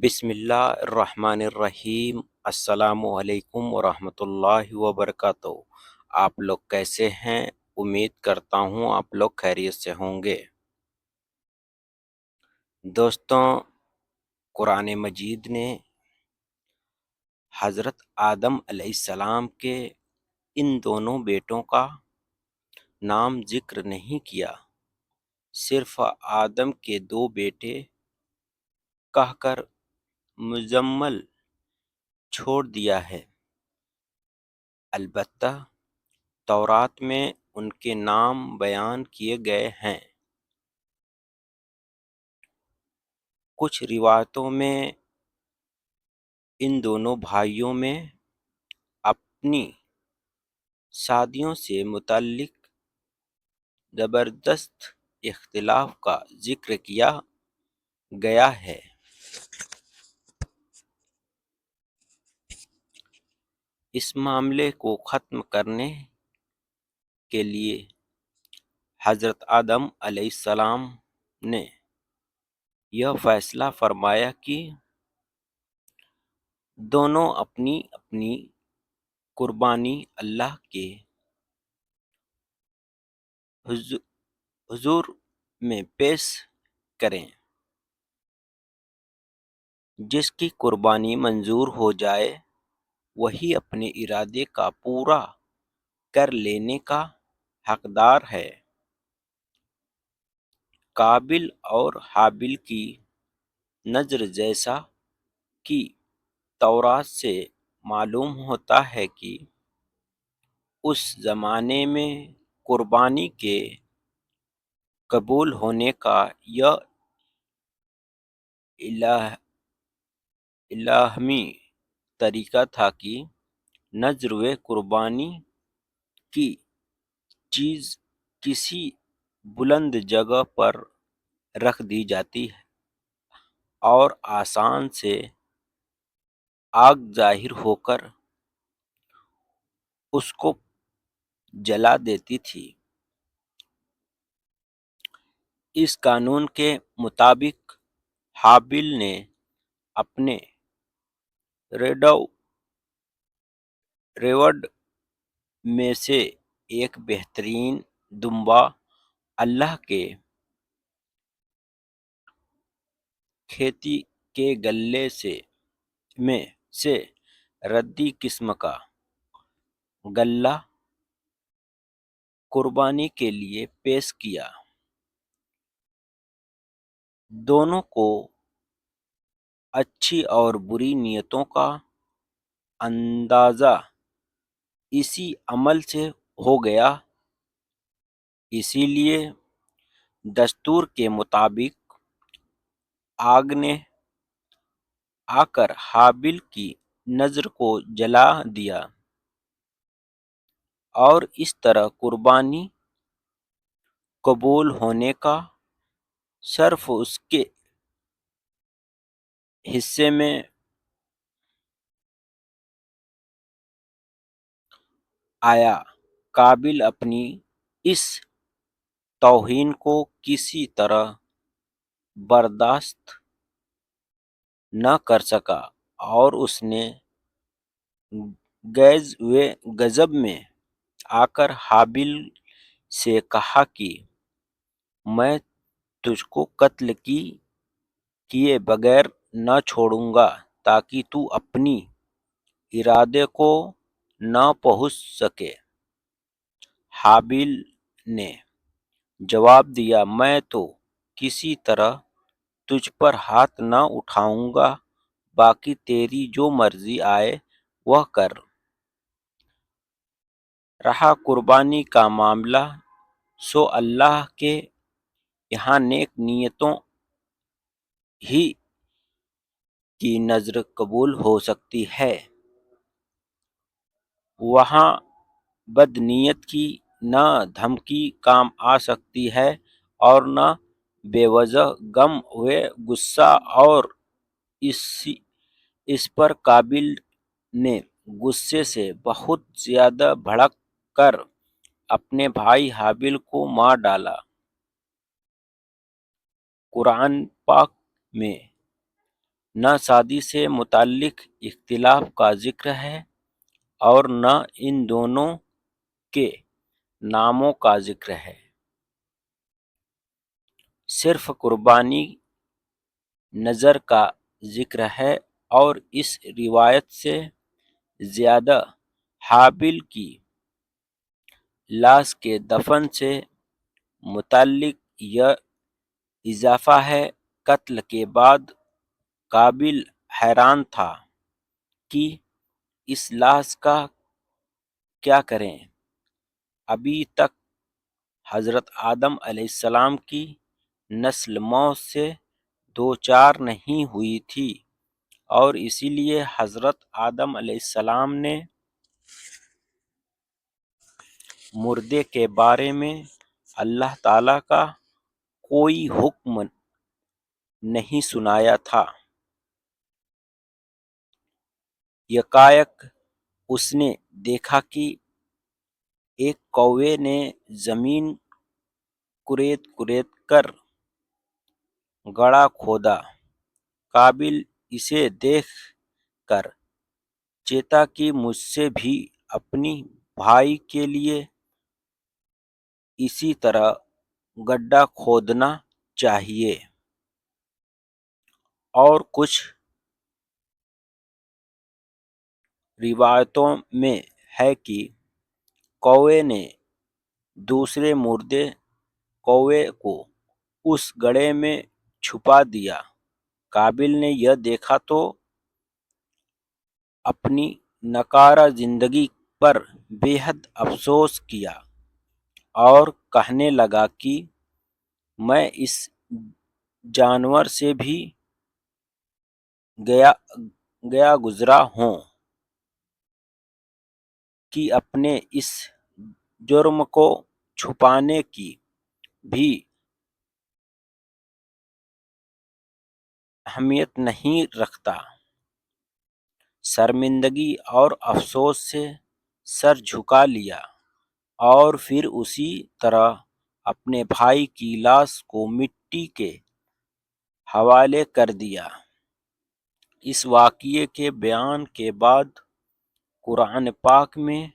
بسم اللہ الرحمن الرحیم۔ السلام علیکم ورحمۃ اللہ وبرکاتہ۔ آپ لوگ کیسے ہیں؟ امید کرتا ہوں آپ لوگ خیریت سے ہوں گے۔ دوستوں، قرآن مجید نے حضرت آدم علیہ السلام کے ان دونوں بیٹوں کا نام ذکر نہیں کیا، صرف آدم کے دو بیٹے کہہ کر مجمل چھوڑ دیا ہے۔ البتہ تورات میں ان کے نام بیان کیے گئے ہیں۔ کچھ روایتوں میں ان دونوں بھائیوں میں اپنی شادیوں سے متعلق زبردست اختلاف کا ذکر کیا گیا ہے۔ اس معاملے کو ختم کرنے کے لیے حضرت آدم علیہ السلام نے یہ فیصلہ فرمایا کہ دونوں اپنی اپنی قربانی اللہ کے حضور میں پیش کریں۔ جس کی قربانی منظور ہو جائے وہی اپنے ارادے کا پورا کر لینے کا حقدار ہے۔ قابل اور حابل کی نذر جیسا کہ تورات سے معلوم ہوتا ہے کہ اس زمانے میں قربانی کے قبول ہونے کا یہ الہامی طریقہ تھا کہ نذر و قربانی کی چیز کسی بلند جگہ پر رکھ دی جاتی اور آسمان سے آگ ظاہر ہو کر اس کو جلا دیتی تھی۔ اس قانون کے مطابق حابل نے اپنے ریوڑ میں سے ایک بہترین دمبا اللہ کے کھیتی کے غلے میں سے ردی قسم کا غلہ قربانی کے لیے پیش کیا۔ دونوں کو اچھی اور بری نیتوں کا اندازہ اسی عمل سے ہو گیا، اسی لیے دستور کے مطابق آگ نے آ کر حابل کی نذر کو جلا دیا اور اس طرح قربانی قبول ہونے کا شرف اس کے حصے میں آیا۔ قابل اپنی اس توہین کو کسی طرح برداشت نہ کر سکا اور اس نے غیظ و غضب میں آ کر حابل سے کہا کہ میں تجھ کو قتل کیے بغیر نہ چھوڑوں گا تاکہ تو اپنی ارادے کو نہ پہنچ سکے۔ حابل نے جواب دیا، میں تو کسی طرح تجھ پر ہاتھ نہ اٹھاؤں گا، باقی تیری جو مرضی آئے وہ کر۔ رہا قربانی کا معاملہ سو اللہ کے یہاں نیک نیتوں ہی کی نذر قبول ہو سکتی ہے، وہاں بد نیت کی نہ دھمکی کام آ سکتی ہے اور نہ بے وجہ غم و غصہ، اور اس پر قابل نے غصے سے بہت زیادہ بھڑک کر اپنے بھائی حابل کو مار ڈالا۔ قرآن پاک میں نہ شادی سے متعلق اختلاف کا ذکر ہے اور نہ ان دونوں کے ناموں کا ذکر ہے، صرف قربانی نظر کا ذکر ہے، اور اس روایت سے زیادہ حابیل کی لاش کے دفن سے متعلق یہ اضافہ ہے۔ قتل کے بعد قابیل حیران تھا کہ اس لاش کا کیا کریں، ابھی تک حضرت آدم علیہ السلام کی نسل موت سے دوچار نہیں ہوئی تھی، اور اسی لیے حضرت آدم علیہ السلام نے مردے کے بارے میں اللہ تعالیٰ کا کوئی حکم نہیں سنایا تھا۔ یکایک اس نے دیکھا کہ ایک کوے نے زمین کریت کریت کر گڑھا کھودا۔ قابیل اسے دیکھ کر چیتا کہ مجھ سے بھی اپنی بھائی کے لیے اسی طرح گڈھا کھودنا چاہیے، اور کچھ روایتوں میں ہے کہ کوے نے دوسرے مردے کوے کو اس گڑھے میں چھپا دیا۔ قابیل نے یہ دیکھا تو اپنی ناکارہ زندگی پر بے حد افسوس کیا اور کہنے لگا کہ میں اس جانور سے بھی گیا گزرا ہوں کہ اپنے اس جرم کو چھپانے کی بھی اہمیت نہیں رکھتا۔ شرمندگی اور افسوس سے سر جھکا لیا اور پھر اسی طرح اپنے بھائی کی لاش کو مٹی کے حوالے کر دیا۔ اس واقعے کے بیان کے بعد قرآن پاک میں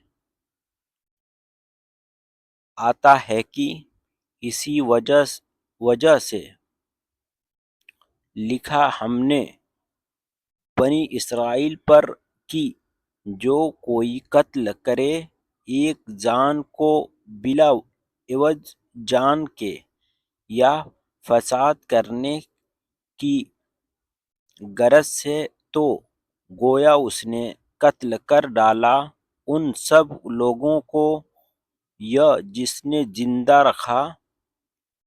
آتا ہے کہ اسی وجہ سے لکھا ہم نے بنی اسرائیل پر کہ جو کوئی قتل کرے ایک جان کو بلا عوض جان کے یا فساد کرنے کی غرض سے، تو گویا اس نے قتل کر ڈالا ان سب لوگوں کو، یا جس نے زندہ رکھا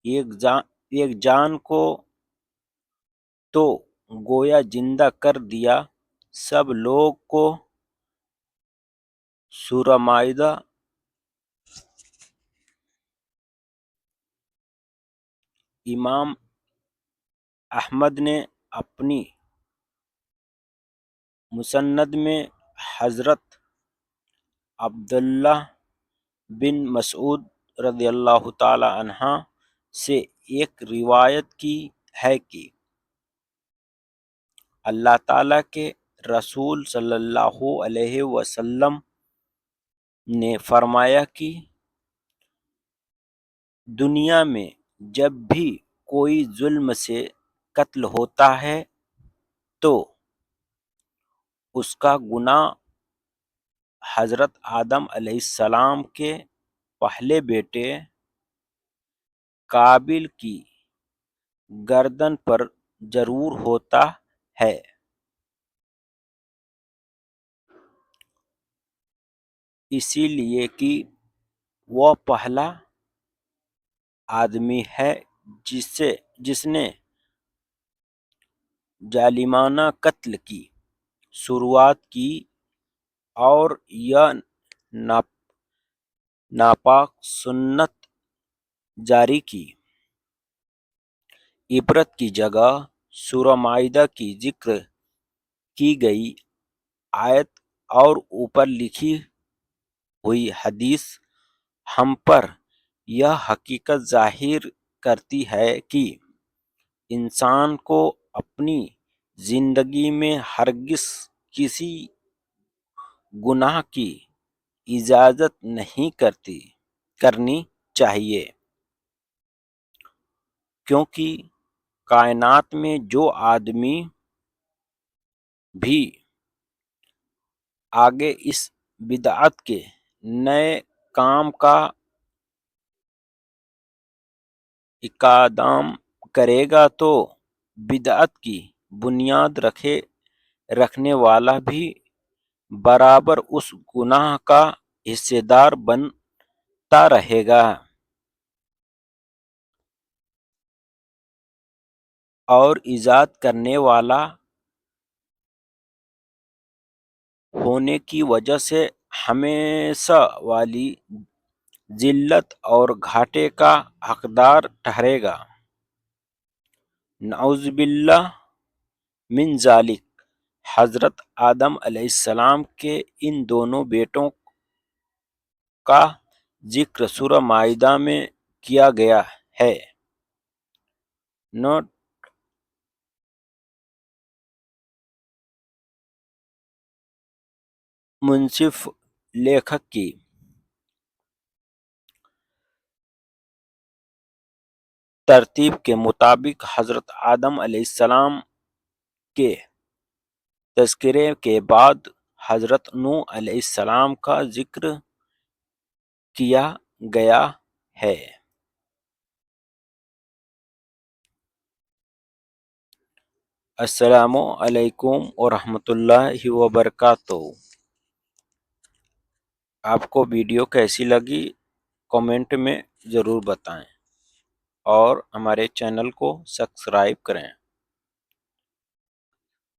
ایک جان کو تو گویا زندہ کر دیا سب لوگ کو۔ سورہ مائدہ امام احمد نے اپنی مسند میں حضرت عبداللہ بن مسعود رضی اللہ تعالی عنہ سے ایک روایت کی ہے کہ اللہ تعالیٰ کے رسول صلی اللہ علیہ وسلم نے فرمایا کہ دنیا میں جب بھی کوئی ظلم سے قتل ہوتا ہے تو اس کا گناہ حضرت آدم علیہ السلام کے پہلے بیٹے قابیل کی گردن پر ضرور ہوتا ہے، اسی لیے کہ وہ پہلا آدمی ہے جس نے ظالمانہ قتل کی شروعات کی اور یہ ناپاک سنت جاری کی۔ عبرت کی جگہ سورہ مائدہ کی ذکر کی گئی آیت اور اوپر لکھی ہوئی حدیث ہم پر یہ حقیقت ظاہر کرتی ہے کہ انسان کو اپنی زندگی میں ہرگز کسی گناہ کی اجازت نہیں کرنی چاہیے، کیونکہ کائنات میں جو آدمی بھی آگے اس بدعت کے نئے کام کا اقدام کرے گا تو بدعت کی بنیاد رکھنے والا بھی برابر اس گناہ کا حصے دار بنتا رہے گا، اور ایجاد کرنے والا ہونے کی وجہ سے ہمیشہ والی ذلت اور گھاٹے کا حقدار ٹھہرے گا۔ نعوذ باللہ من ذالک۔ حضرت آدم علیہ السلام کے ان دونوں بیٹوں کا ذکر سورہ مائدہ میں کیا گیا ہے۔ نوٹ: منصف لیکھک کی ترتیب کے مطابق حضرت آدم علیہ السلام کے تذکرے کے بعد حضرت نوح علیہ السلام کا ذکر کیا گیا ہے۔ السلام علیکم ورحمۃ اللہ وبرکاتہ۔ آپ کو ویڈیو کیسی لگی کامنٹ میں ضرور بتائیں، اور ہمارے چینل کو سبسکرائب کریں۔